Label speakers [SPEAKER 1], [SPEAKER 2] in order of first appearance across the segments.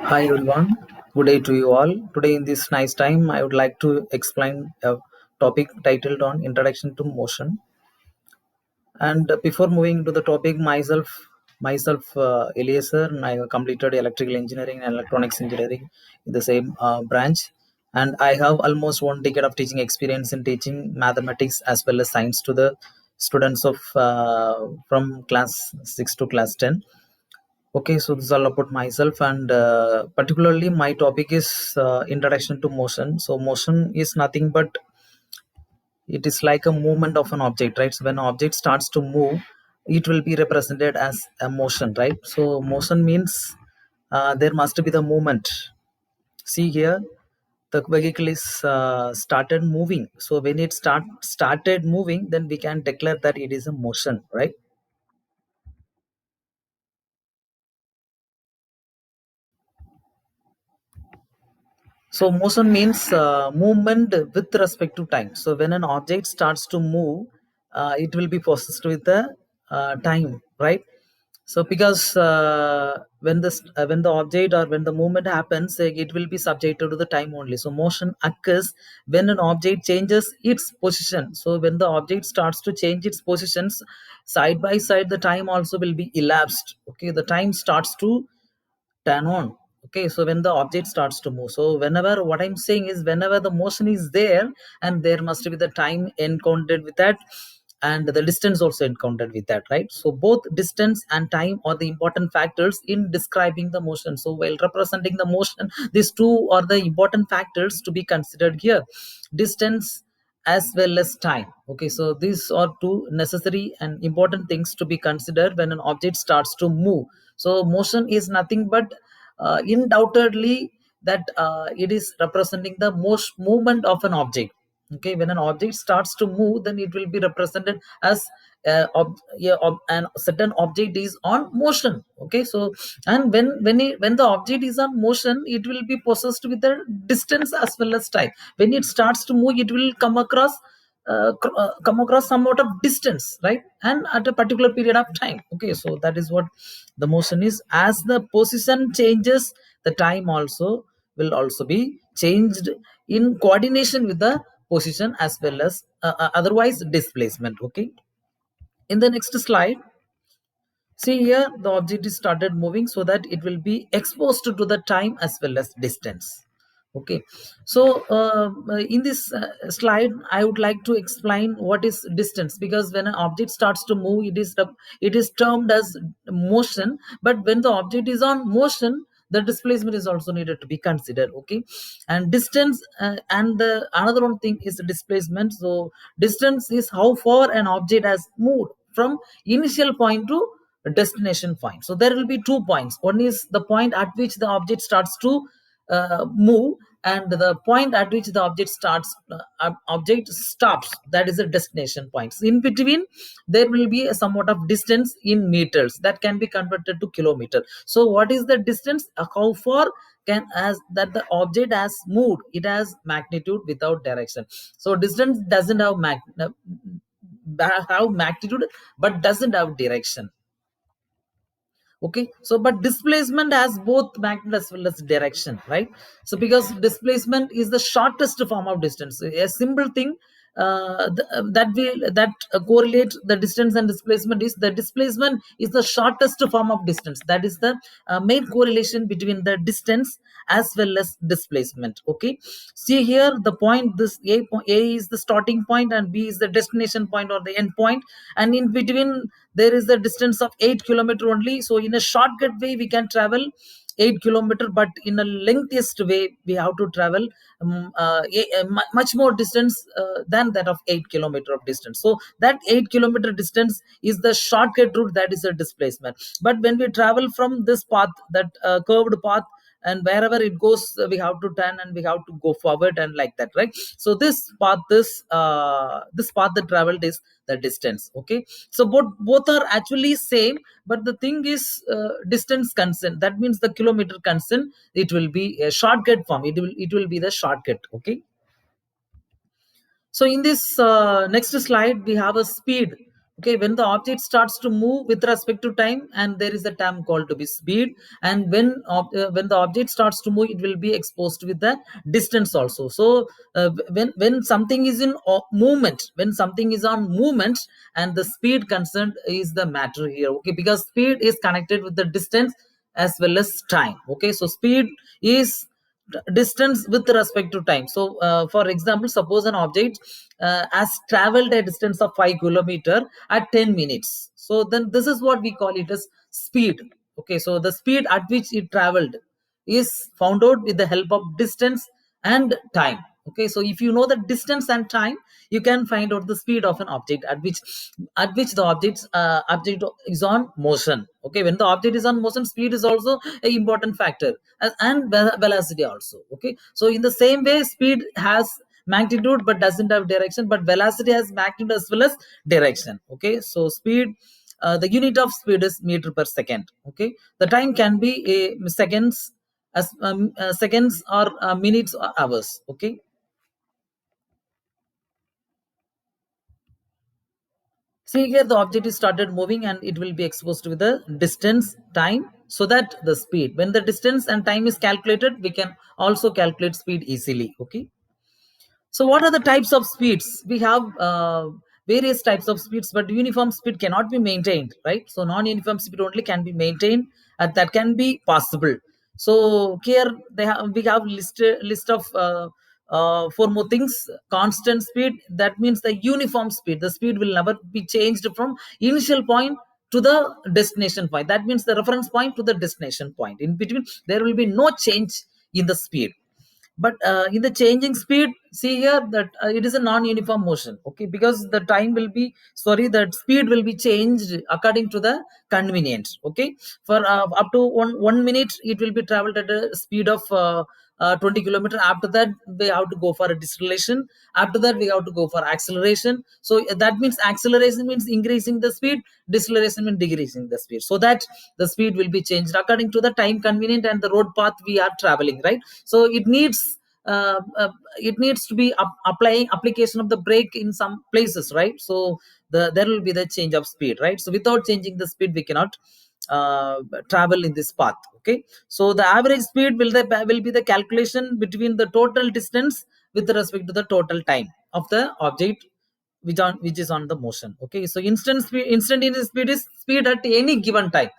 [SPEAKER 1] Hi everyone, good day to you all. Today in this nice time, I would like to explain a topic titled on Introduction to Motion. And before moving to the topic, myself, Eliezer, and I completed electrical engineering and electronics engineering in the same branch. And I have almost 1 decade of teaching experience in teaching mathematics as well as science to the students of from class 6 to class 10. Okay, so this is all about myself, and particularly my topic is introduction to motion. So motion is nothing but it is like a movement of an object, right? So when an object starts to move, it will be represented as a motion, right? So motion means there must be the movement. See here, the vehicle is started moving. So when it started moving, then we can declare that it is a motion, right? So motion means movement with respect to time. So when an object starts to move, it will be possessed with the time, right? So because when the object or when the movement happens, it will be subjected to the time only. So motion occurs when an object changes its position. So when the object starts to change its positions side by side, the time also will be elapsed. Okay, the time starts to turn on. Okay, so when the object starts to move, so whenever, what I'm saying is, whenever the motion is there, and there must be the time encountered with that, and the distance also encountered with that, right? So both distance and time are the important factors in describing the motion. So while representing the motion, these two are the important factors to be considered here: distance as well as time. Okay, so these are two necessary and important things to be considered when an object starts to move. So motion is nothing but undoubtedly that it is representing the most movement of an object. Okay, when an object starts to move, then it will be represented as and certain object is on motion. Okay, so and when the object is on motion, it will be possessed with the distance as well as time. When it starts to move, it will come across somewhat of distance, right? And at a particular period of time. Okay, so that is what the motion is. As the position changes, the time also will also be changed in coordination with the position as well as otherwise displacement. Okay, in the next slide, see here, the object is started moving so that it will be exposed to the time as well as distance. Okay, so in this slide, I would like to explain what is distance, because when an object starts to move, it is termed as motion. But when the object is on motion, the displacement is also needed to be considered. Okay, and distance and the another one thing is the displacement. So distance is how far an object has moved from initial point to destination point. So there will be 2 points. One is the point at which the object starts to move, and the point at which the object stops, that is a destination point. So in between, there will be a somewhat of distance in meters that can be converted to kilometer. So what is the distance? How far can as that the object has moved? It has magnitude without direction. So distance doesn't have magnitude but doesn't have direction. Okay, so but displacement has both magnitude as well as direction, right? So because displacement is the shortest form of distance, a simple thing that correlate the distance and displacement is the displacement is the shortest form of distance. That is the main correlation between the distance as well as displacement. Okay, see here, the point, this a is the starting point and b is the destination point or the end point, and in between there is a distance of 8 kilometer only. So in a shortcut way we can travel 8 kilometer, but in a lengthiest way we have to travel much more distance than that of 8 kilometer of distance. So that 8 kilometer distance is the shortcut route, that is a displacement. But when we travel from this path, that curved path, and wherever it goes, we have to turn and we have to go forward and like that, right? So this path that traveled is the distance. Okay, so both are actually same, but the thing is distance constant, that means the kilometer constant, it will be a shortcut form. It will be the shortcut. Okay, so in this next slide we have a speed. Okay, when the object starts to move with respect to time, and there is a term called to be speed. And when the object starts to move, it will be exposed with the distance also. So when something is in movement, when something is on movement, and the speed concerned is the matter here. Okay, because speed is connected with the distance as well as time. Okay, so speed is distance with respect to time. So for example, suppose an object has traveled a distance of 5 kilometer at 10 minutes. So then this is what we call it as speed. Okay, so the speed at which it traveled is found out with the help of distance and time. Okay, so if you know the distance and time, you can find out the speed of an object at which the object is on motion. Okay, when the object is on motion, speed is also an important factor, and velocity also. Okay, so in the same way, speed has magnitude but doesn't have direction, but velocity has magnitude as well as direction. Okay, so speed, the unit of speed is meter per second. Okay, the time can be seconds, as seconds or minutes or hours. Okay, see here the object is started moving and it will be exposed with the distance, time, so that the speed, when the distance and time is calculated, we can also calculate speed easily. Okay, so what are the types of speeds? We have various types of speeds, but uniform speed cannot be maintained, right? So non-uniform speed only can be maintained, and that can be possible. So here we have list of four more things. Constant speed, that means the uniform speed. The speed will never be changed from initial point to the destination point. That means the reference point to the destination point. In between, there will be no change in the speed. But in the changing speed, see here that it is a non-uniform motion. Okay, because the time will be, sorry, the speed will be changed according to the convenience. Okay, for up to one minute it will be traveled at a speed of 20 kilometer. After that we have to go for a deceleration. After that we have to go for acceleration. So that means acceleration means increasing the speed, deceleration means decreasing the speed, so that the speed will be changed according to the time convenient and the road path we are traveling, right? So it needs to be applying application of the brake in some places, right? So there will be the change of speed, right? So without changing the speed, we cannot travel in this path. Okay, so the average speed will be the calculation between the total distance with respect to the total time of the object which is on the motion. Okay, so instantaneous speed is speed at any given time.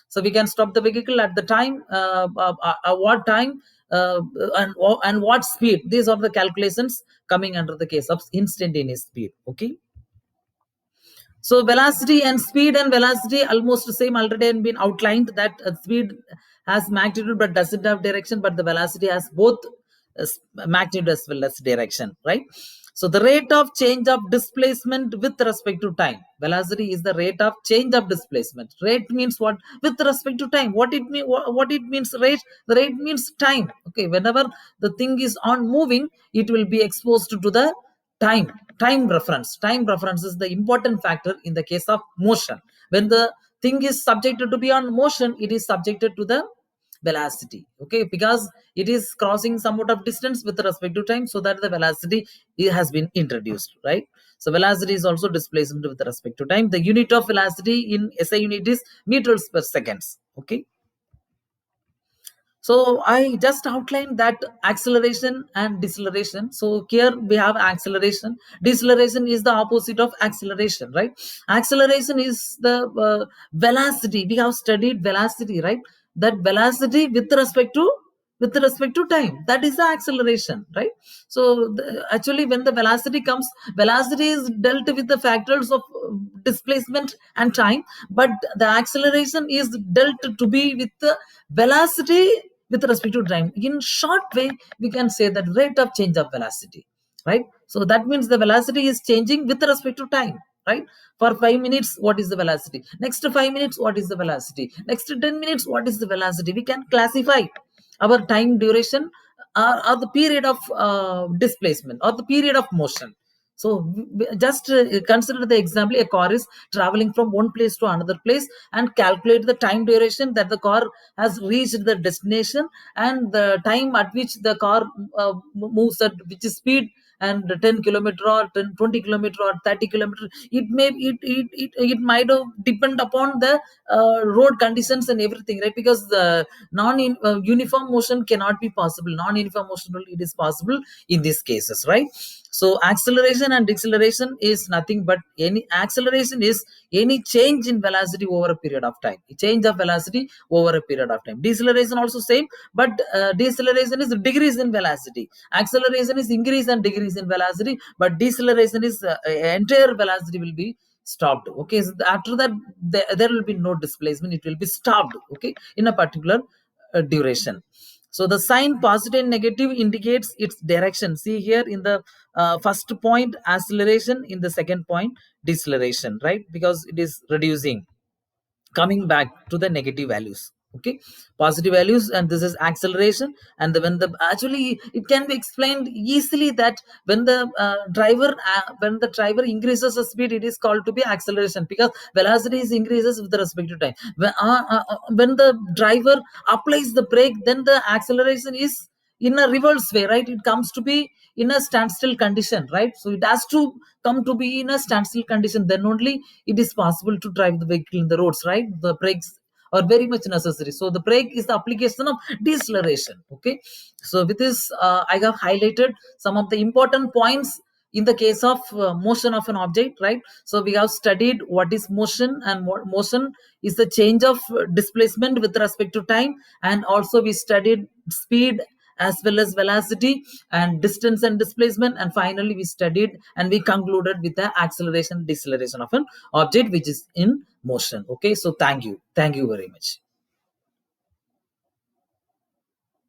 [SPEAKER 1] So we can stop the vehicle at the time, what time, uh, and what speed. These are the calculations coming under the case of instantaneous speed. Okay, so velocity and speed and velocity almost the same, already been outlined that speed has magnitude but doesn't have direction, but the velocity has both magnitude as well as direction, right? So the rate of change of displacement with respect to time. Velocity is the rate of change of displacement. Rate means what? With respect to time. What it means rate? The rate means time. Okay, whenever the thing is on moving, it will be exposed to the time reference is the important factor in the case of motion. When the thing is subjected to be on motion, it is subjected to the velocity. Okay, because it is crossing somewhat of distance with respect to time, so that the velocity has been introduced, right? So velocity is also displacement with respect to time. The unit of velocity in SI unit is meters per seconds. Okay, so I just outlined that acceleration and deceleration. So here we have acceleration. Deceleration is the opposite of acceleration, right? Acceleration is the velocity. We have studied velocity, right? That velocity with respect to time. That is the acceleration, right? So actually, when the velocity comes, velocity is dealt with the factors of displacement and time, but the acceleration is dealt to be with the velocity with respect to time. In short way, we can say that rate of change of velocity, right? So that means the velocity is changing with respect to time, right? For 5 minutes, what is the velocity? Next 5 minutes, what is the velocity? Next 10 minutes, what is the velocity? We can classify our time duration, or the period of displacement or the period of motion. So just consider the example: a car is traveling from one place to another place, and calculate the time duration that the car has reached the destination, and the time at which the car moves at which speed and 10 kilometer or 10, 20 kilometer or 30 kilometer. It might have depend upon the road conditions and everything, right? Because the uniform motion cannot be possible. Non-uniform motion only it is possible in these cases, right? So acceleration and deceleration is nothing but any acceleration is any change in velocity over a period of time, change of velocity over a period of time. Deceleration also same, but deceleration is decrease in velocity. Acceleration is increase and decrease in velocity, but deceleration is entire velocity will be stopped. Okay, so after that there will be no displacement, it will be stopped, okay, in a particular duration. So the sign positive and negative indicates its direction. See here in the first point acceleration, in the second point deceleration, right? Because it is reducing, coming back to the negative values, okay, positive values, and this is acceleration. And when the actually it can be explained easily that when the driver increases the speed, it is called to be acceleration, because velocity is increases with respect to time. When the driver applies the brake, then the acceleration is in a reverse way, right? It comes to be in a standstill condition, right? So it has to come to be in a standstill condition, then only it is possible to drive the vehicle in the roads, right? The brakes are very much necessary. So the brake is the application of deceleration, okay. So with this I have highlighted some of the important points in the case of motion of an object, right? So we have studied what is motion, and what motion is the change of displacement with respect to time. And also we studied speed as well as velocity and distance and displacement. And finally we studied and we concluded with the acceleration deceleration of an object which is in motion, okay. So thank you very much.